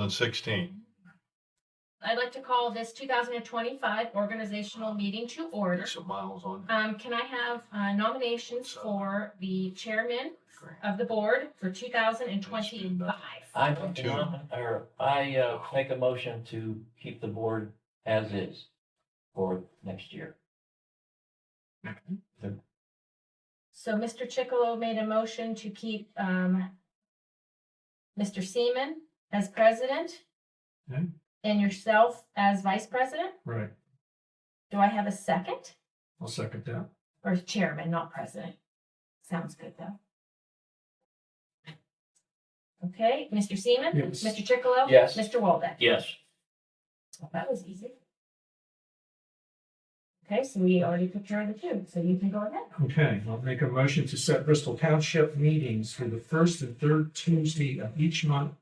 2016. I'd like to call this 2025 organizational meeting to order. Some miles on. Can I have nominations for the chairman of the board for 2025? I make a motion to keep the board as is for next year. So Mr. Chickolo made a motion to keep Mr. Seaman as president. Okay. And yourself as vice president. Right. Do I have a second? I'll second that. Or chairman, not president. Sounds good though. Okay, Mr. Seaman? Yes. Mr. Chickolo? Yes. Mr. Waldeck? Yes. Well, that was easy. Okay, so we already took care of the two, so you can go ahead. Okay, I'll make a motion to set Bristol Township meetings for the first and third Tuesday of each month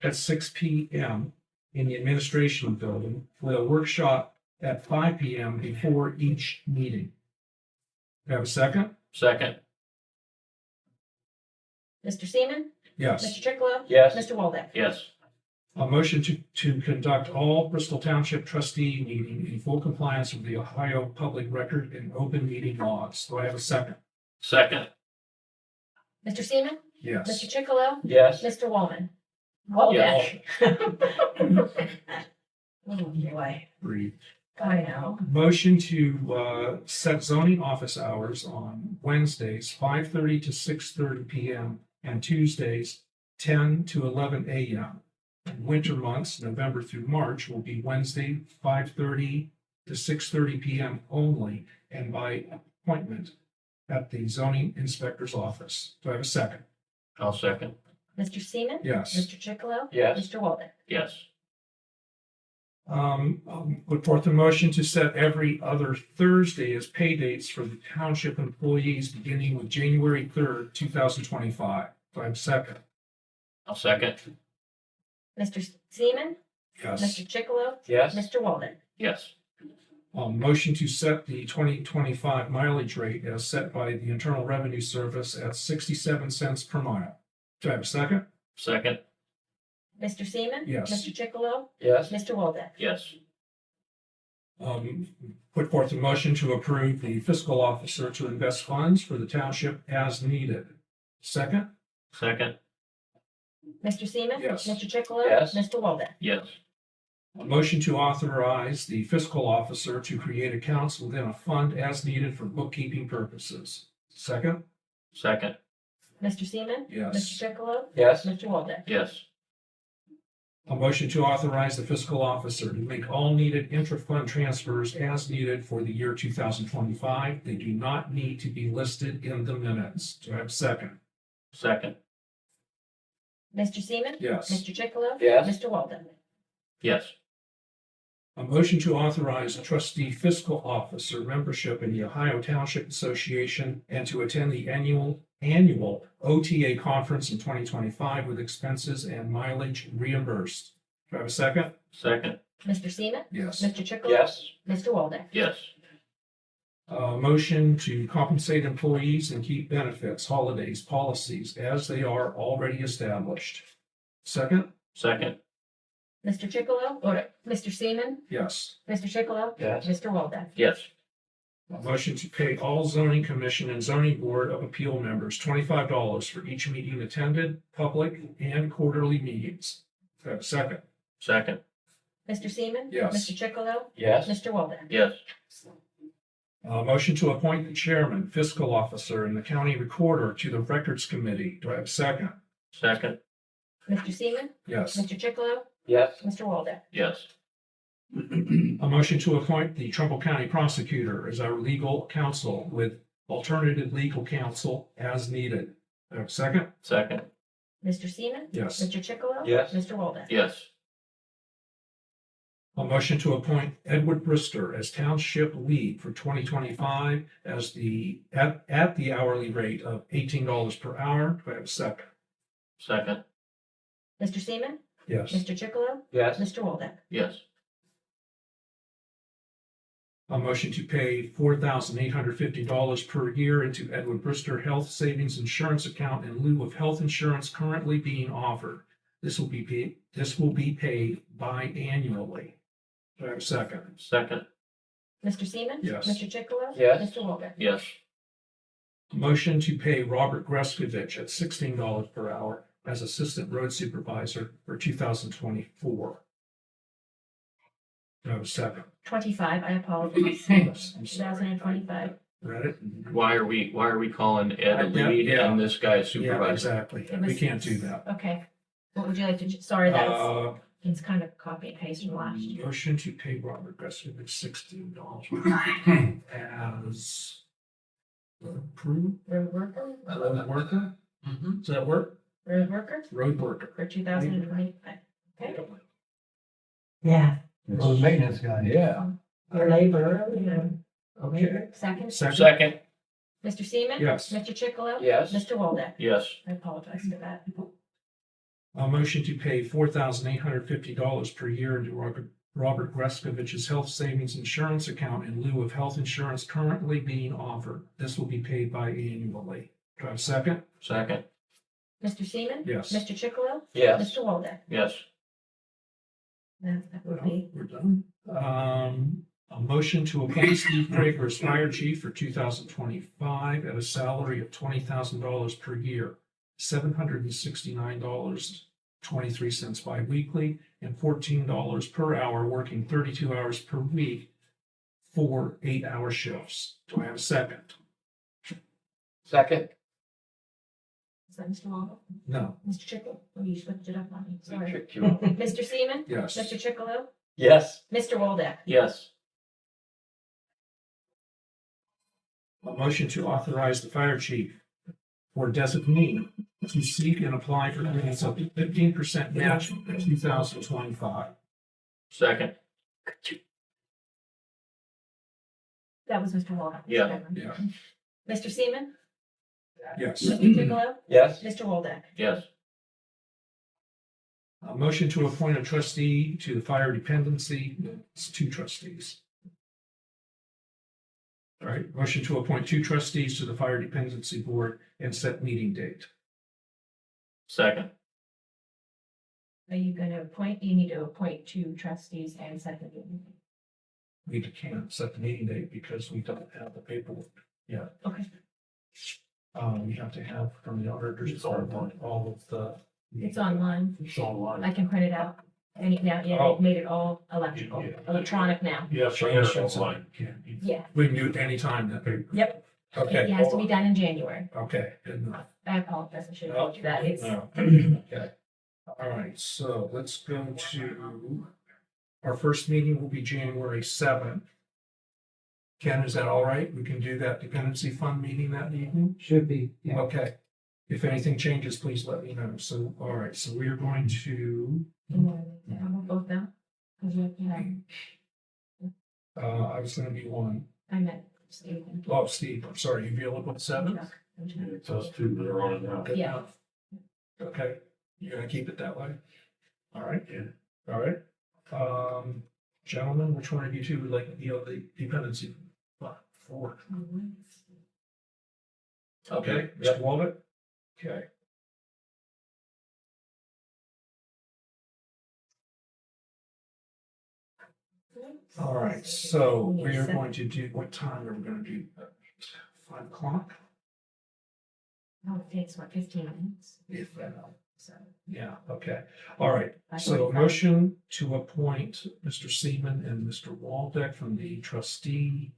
at 6 p.m. in the administration building with a workshop at 5 p.m. before each meeting. Do I have a second? Second. Mr. Seaman? Yes. Mr. Chickolo? Yes. Mr. Waldeck? Yes. A motion to conduct all Bristol Township trustee meeting in full compliance with the Ohio Public Record and Open Meeting Laws. Do I have a second? Second. Mr. Seaman? Yes. Mr. Chickolo? Yes. Mr. Waldeck? Oh boy, Breathe. I know. Motion to set zoning office hours on Wednesdays, 5:30 to 6:30 p.m. and Tuesdays, 10 to 11 a.m. Winter months, November through March, will be Wednesday, 5:30 to 6:30 p.m. only and by appointment at the zoning inspector's office. Do I have a second? I'll second. Mr. Seaman? Yes. Mr. Chickolo? Yes. Mr. Waldeck? Yes. I'll put forth a motion to set every other Thursday as pay dates for the township employees beginning with January 3rd, 2025. Do I have a second? I'll second. Mr. Seaman? Yes. Mr. Chickolo? Yes. Mr. Waldeck? Yes. Motion to set the 2025 mileage rate as set by the Internal Revenue Service at 67 cents per mile. Do I have a second? Second. Mr. Seaman? Yes. Mr. Chickolo? Yes. Mr. Waldeck? Yes. Put forth a motion to approve the fiscal officer to invest funds for the township as needed. Second? Second. Mr. Seaman? Yes. Mr. Chickolo? Yes. Mr. Waldeck? Yes. A motion to authorize the fiscal officer to create accounts within a fund as needed for bookkeeping purposes. Second? Second. Mr. Seaman? Yes. Mr. Chickolo? Yes. Mr. Waldeck? Yes. A motion to authorize the fiscal officer to make all needed intra-fund transfers as needed for the year 2025. They do not need to be listed in the minutes. Do I have a second? Second. Mr. Seaman? Yes. Mr. Chickolo? Yes. Mr. Waldeck? Yes. A motion to authorize a trustee fiscal officer membership in the Ohio Township Association and to attend the annual OTA conference in 2025 with expenses and mileage reimbursed. Do I have a second? Second. Mr. Seaman? Yes. Mr. Chickolo? Yes. Mr. Waldeck? Yes. A motion to compensate employees and keep benefits, holidays, policies as they are already established. Second? Second. Mr. Chickolo? Or Mr. Seaman? Yes. Mr. Chickolo? Yes. Mr. Waldeck? Yes. A motion to pay all zoning commission and zoning board of appeal members $25 for each meeting attended, public and quarterly meetings. Do I have a second? Second. Mr. Seaman? Yes. Mr. Chickolo? Yes. Mr. Waldeck? Yes. A motion to appoint the chairman, fiscal officer, and the county recorder to the records committee. Do I have a second? Second. Mr. Seaman? Yes. Mr. Chickolo? Yes. Mr. Waldeck? Yes. A motion to appoint the Trumbull County prosecutor as our legal counsel with alternative legal counsel as needed. Do I have a second? Second. Mr. Seaman? Yes. Mr. Chickolo? Yes. Mr. Waldeck? Yes. A motion to appoint Edward Brister as township lead for 2025 as at the hourly rate of $18 per hour. Do I have a second? Second. Mr. Seaman? Yes. Mr. Chickolo? Yes. Mr. Waldeck? Yes. A motion to pay $4,850 per year into Edward Brister Health Savings Insurance Account in lieu of health insurance currently being offered. This will be paid biannually. Do I have a second? Second. Mr. Seaman? Yes. Mr. Chicolo? Yes. Mr. Waldeck? Yes. Motion to pay Robert Greskovich at $16 per hour as Assistant Road Supervisor for 2024. Do I have a second? 25, I apologize. Yes, I'm sorry. 2025. Read it? Why are we calling Ed a Yeah, lead yeah. and this guy a Yeah, supervisor? exactly. It We was- can't do that. Okay. What would you like to, sorry, that's, Uh, it's kind of copy and paste from last year. Motion to pay Robert Greskovich $16 as approved Road worker? road worker. Mm-hmm. Does that work? Road worker Road worker. for 2025. Okay. Yeah, Road maintenance guy. Yeah. or labor, you know. Okay. Second, Second. Mr. Seaman? Yes. Mr. Chicolo? Yes. Mr. Waldeck? Yes. I apologize for that. A motion to pay $4,850 per year into Robert Greskovich's health savings insurance account in lieu of health insurance currently being offered. This will be paid biannually. Do I have a second? Second. Mr. Seaman? Yes. Mr. Chicolo? Yes. Mr. Waldeck? Yes. That would be, We're done. A motion to appoint Steve Craver as fire chief for 2025 at a salary of $20,000 per year, $769.23 biweekly, and $14 per hour, working 32 hours per week for 8-hour shifts. Do I have a second? Second. is that Mr. Waldeck? No. Mr. Chicolo? Oh, you switched it up on me, sorry. Tricked you up. Mr. Seaman? Yes. Mr. Chicolo? Yes. Mr. Waldeck? Yes. A motion to authorize the fire chief or designee to seek and apply for grants up to 15% match in 2025. Second. That was Mr. Waldeck. Yeah. Yeah. Mr. Seaman? Yes. Mr. Chicolo? Yes. Mr. Waldeck? Yes. A motion to appoint a trustee to the fire dependency. It's 2 trustees. All right, motion to appoint 2 trustees to the fire dependency board and set meeting date. Second. Are you gonna appoint, you need to appoint 2 trustees and set the meeting? We can't set the meeting date because we don't have the paperwork yet. Okay. We have to have from the auditors department all of the. It's online. It's online. I can print it out. And now, yeah, Oh. they've made it all electrical, electronic now. Yeah, so it's online. Yeah, We can do it anytime then. Yep. It Okay. has to be done in January. Okay, good enough. I apologize, I should have told you that. It's, No. Okay. All right, so let's go to, our first meeting will be January 7th. Ken, is that all right? We can do that dependency fund meeting that evening? Should be, yeah. Okay. If anything changes, please let me know. So, all right, so we are going to, both now? Because you have to have, I was gonna be one. I meant Stephen. Oh, Steve, I'm sorry, you available at 7? It's us two that are on it now. Good Yeah. enough. Okay, you're gonna keep it that way? All right, all right. Gentlemen, which one of you two would like to be on the dependency? 4. Okay, Mr. Waldeck? Okay. All right, so we are going to do, what time are we gonna do? 5 o'clock? Oh, it takes what, 15 minutes? If that, So. yeah, okay. All right, so a 5:45. motion to appoint Mr. Seaman and Mr. Waldeck from the trustees.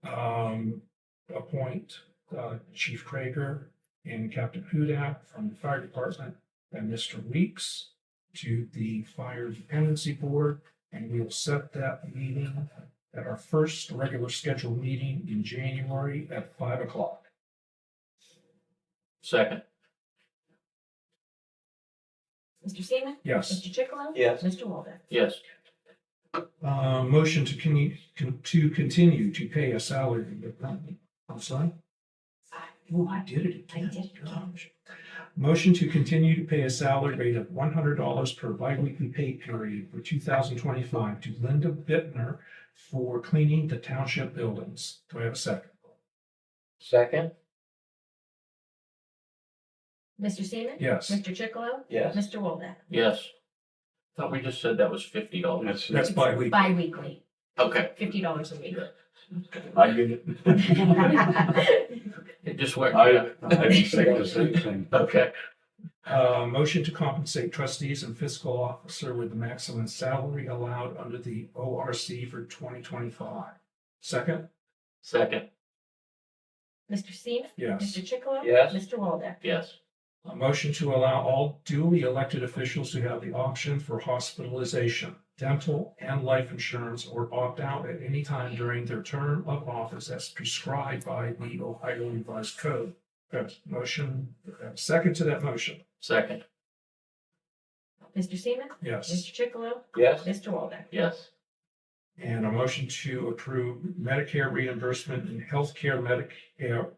Appoint Chief Krager and Captain Hudak from the fire department and Mr. Weeks to the fire dependency board. And we'll set that meeting at our first regular scheduled meeting in January at 5 o'clock. Second. Mr. Seaman? Yes. Mr. Chicolo? Yes. Mr. Waldeck? Yes. Motion to continue to pay a salary. I'm sorry? Oh, I did it I again. did it again. Gosh. Motion to continue to pay a salary rate of $100 per biweekly pay period for 2025 to Linda Bittner for cleaning the township buildings. Do I have a second? Second. Mr. Seaman? Yes, Mr. Chicolo? Yes. Mr. Waldeck? Yes. Thought we just said that was $50. that's bi-weekly. Bi-weekly, Okay. $50 a week. I get it. It just went. I just say the same thing. Okay. Motion to compensate trustees and fiscal officer with the maximum salary allowed under the ORC for 2025. Second? Second. Mr. Seaman? Yes. Mr. Chicolo? Yes. Mr. Waldeck? Yes. A motion to allow all duly elected officials to have the option for hospitalization, dental, and life insurance or opt out at any time during their term of office as prescribed by the Ohio Revised Code. Motion, second to that motion. Second. Mr. Seaman? Yes. Mr. Chicolo? Yes. Mr. Waldeck? Yes. And a motion to approve Medicare reimbursement and healthcare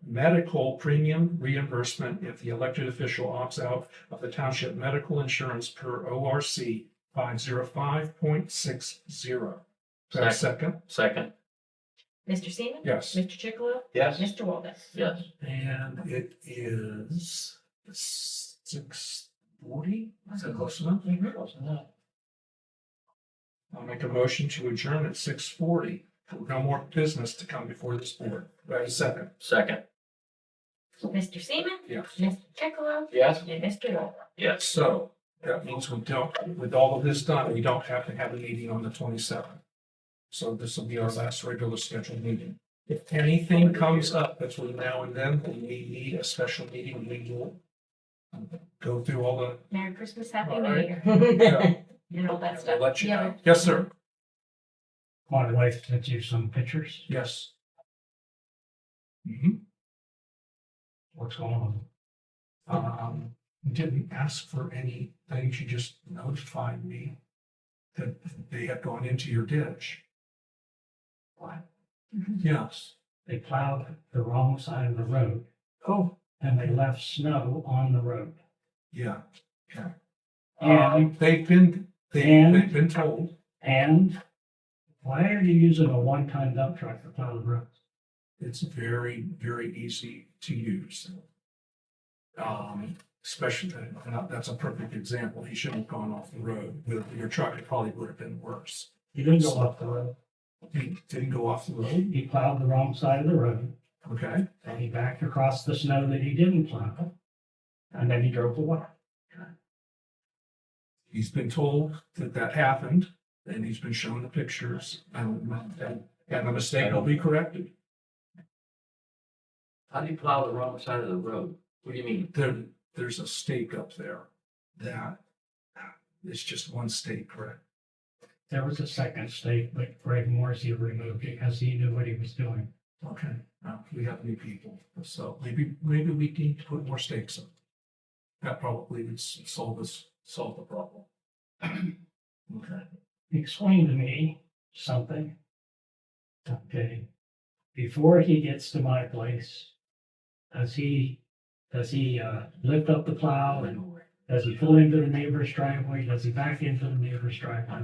medical premium reimbursement if the elected official opts out of the township medical insurance per ORC 505.60. Second? Second. Mr. Seaman? Yes. Mr. Chicolo? Yes. Mr. Waldeck? Yes. And it is 6:40? Is that close enough? Close enough. I'll make a motion to adjourn at 6:40. No more business to come before this board. Do I have a second? Second. Mr. Seaman? Yes. Mr. Chicolo? Yes. And Mr. Waldeck? Yes. So that means we don't, with all of this done, we don't have to have a meeting on the 27th. So this will be our last regular scheduled meeting. If anything comes up between now and then, we need a special meeting, we will go through all the. Merry Christmas, Happy All New right. Year. Yeah, And all that I'll stuff. let you Yeah, know. Yes, sir. My wife sent you some pictures. Yes. Mhm. What's going on? Didn't ask for anything. She just notified me that they had gone into your ditch. What? Yes. They plowed the wrong side of the road Oh, and they left snow on the road. yeah. Yeah. And, They've been told and why are you using a one-ton dump truck to plow the roads? it's very, very easy to use. Especially, that's a perfect example. He shouldn't have gone off the road. With your truck, it probably would have been worse. He didn't go off the road. He didn't go off the road. He plowed the wrong side of the road Okay. and he backed across the snow that he didn't plow. And then he drove away. He's been told that happened, and he's been shown the pictures, and the mistake will be corrected. How do you plow the wrong side of the road? What do you mean? There's a stake up there that it's just one stake, correct? There was a second stake, but Greg Morrissey removed it because he knew what he was doing. Okay, we have new people, so maybe we need to put more stakes up. That probably would solve the problem. Okay. Explain to me something. Okay. Before he gets to my place, does he lift up the plow and does he pull into the neighbor's driveway? Does he back into the neighbor's driveway?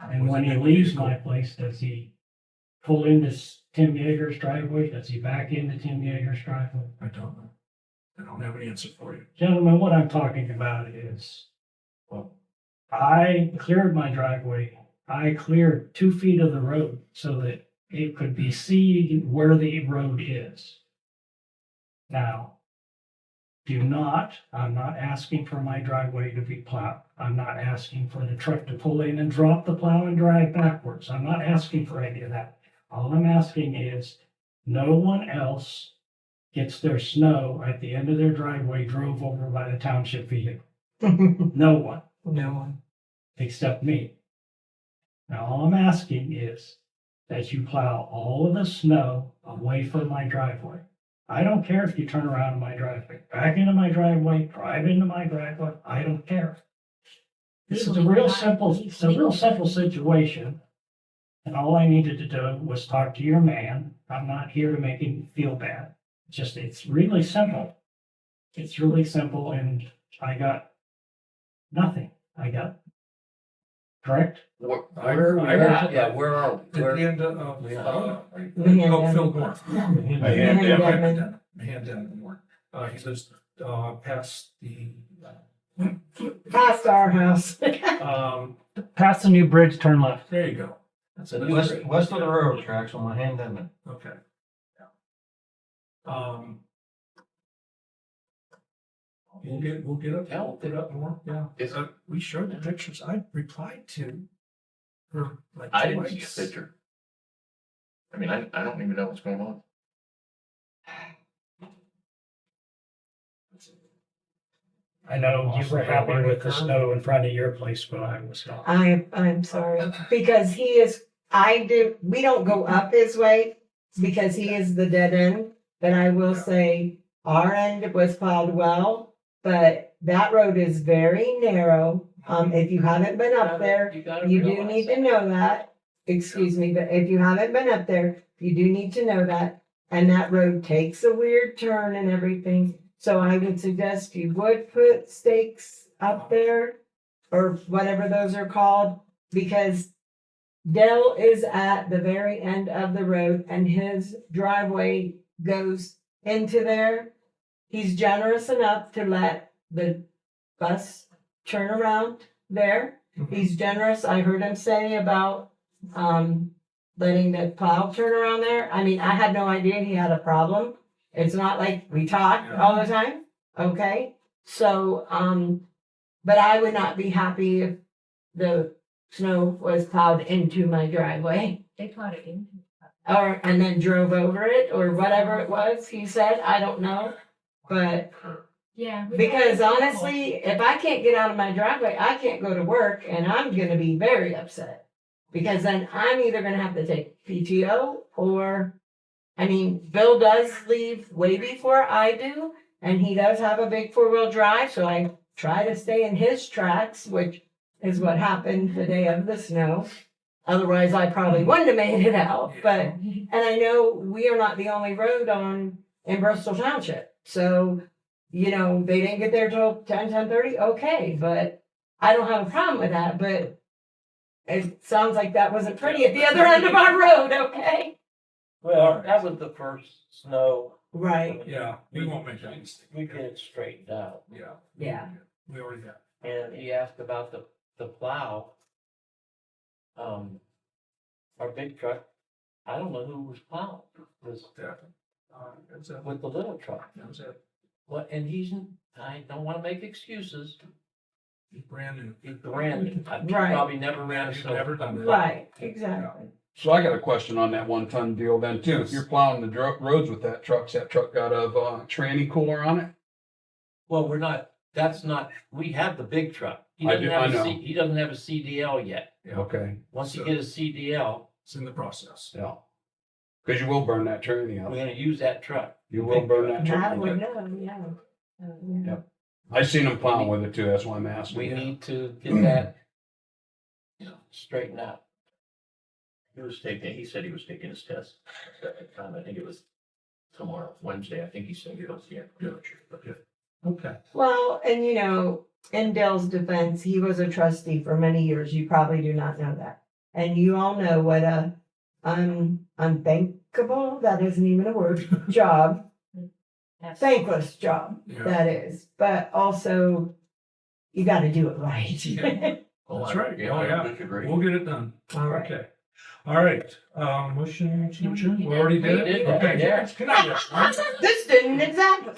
And when he leaves my place, does he pull into Tim Yeager's driveway? Does he back into Tim Yeager's driveway? I don't know. I don't have an answer for you. Gentlemen, what I'm talking about is, Well, I cleared my driveway. I cleared 2 feet of the road so that it could be seen where the road is. Now, I'm not asking for my driveway to be plowed. I'm not asking for the truck to pull in and drop the plow and drive backwards. I'm not asking for any of that. All I'm asking is no one else gets their snow at the end of their driveway drove over by the township vehicle. No one. No one. Except me. Now, all I'm asking is that you plow all of the snow away from my driveway. I don't care if you turn around in my driveway, back into my driveway, drive into my driveway. I don't care. This is a real simple situation. And all I needed to do was talk to your man. I'm not here to make him feel bad. It's really simple. It's really simple, and I got nothing. Correct? where are we at? Yeah, where are we? At the end of, Yeah. Phil Moore. Hand down. Hand down Moore. He lives past the, Past our house. Past the new bridge, turn left. there you go. That's a new West, bridge. west of the railroad tracks on my hand, then. Okay. Um. We'll get up, Yeah. we'll put up more, yeah. We showed the pictures. I replied to her like I didn't see twice. a picture. I mean, I don't even know what's going on. I know you were happy with the snow in front of your place, but I was not. I'm sorry, because we don't go up his way because he is the dead end. But I will say our end was plowed well, but that road is very narrow. If you haven't been up there, you do need to know that. Excuse me, but if you haven't been up there, you do need to know that. And that road takes a weird turn and everything. So I would suggest you would put stakes up there or whatever those are called, because Dell is at the very end of the road and his driveway goes into there. He's generous enough to let the bus turn around there. He's generous. I heard him say about, letting the plow turn around there. I mean, I had no idea he had a problem. It's not like we talk all the time, okay? So, but I would not be happy if the snow was plowed into my driveway They plowed it in. and then drove over it or whatever it was he said. I don't know. But Yeah. we because got it. honestly, if I can't get out of my driveway, I can't go to work and I'm gonna be very upset. Because then I'm either gonna have to take PTO or, I mean, Bill does leave way before I do. And he does have a big 4-wheel drive, so I try to stay in his tracks, which is what happened the day of the snow. Otherwise, I probably wouldn't have made it out, but, and I know we are not the only road in Bristol Township. So, you know, they didn't get there till 10:30, okay, but I don't have a problem with that, but it sounds like that wasn't pretty at the other end of our road, okay? Well, that was the first snow. Right, Yeah, we won't make that mistake. We get it straightened out. Yeah. yeah. We already got. And he asked about the plow. Our big truck, I don't know who was plowing, was That's it. with the little truck. That was it. What, and I don't wanna make excuses, He's brand new. he's brand new. I Right. probably never ran a He's snow. never done that. Right, exactly. So I got a question on that 1-ton deal then too. If you're plowing the roads with that truck got a tranny cooler on it? Well, that's not, we have the big truck. He I doesn't do- have I a know. he doesn't have a CDL yet. Yeah. Okay, Once he So- gets a CDL, It's in the process. yeah. Cause you will burn that tranny we're out. gonna use that truck. You will burn that That would tranny. know, yeah. Yep. I seen him plowing with it too, that's why I'm asking. We need to get that straightened out. He said he was taking his test at the time. I think it was tomorrow, Wednesday. I think he said he was here. Okay. Well, and you know, in Dell's defense, he was a trustee for many years. You probably do not know that. And you all know what a unthinkable, that isn't even a word, job, Yes. thankless job Yeah. that is. But also, you gotta do it right. Yeah. That's right. Oh, yeah. We'll get it done. All right. Okay. All right. Motion to adjourn. We already did it? We did, Okay. yeah. Good night, everyone. This didn't exactly.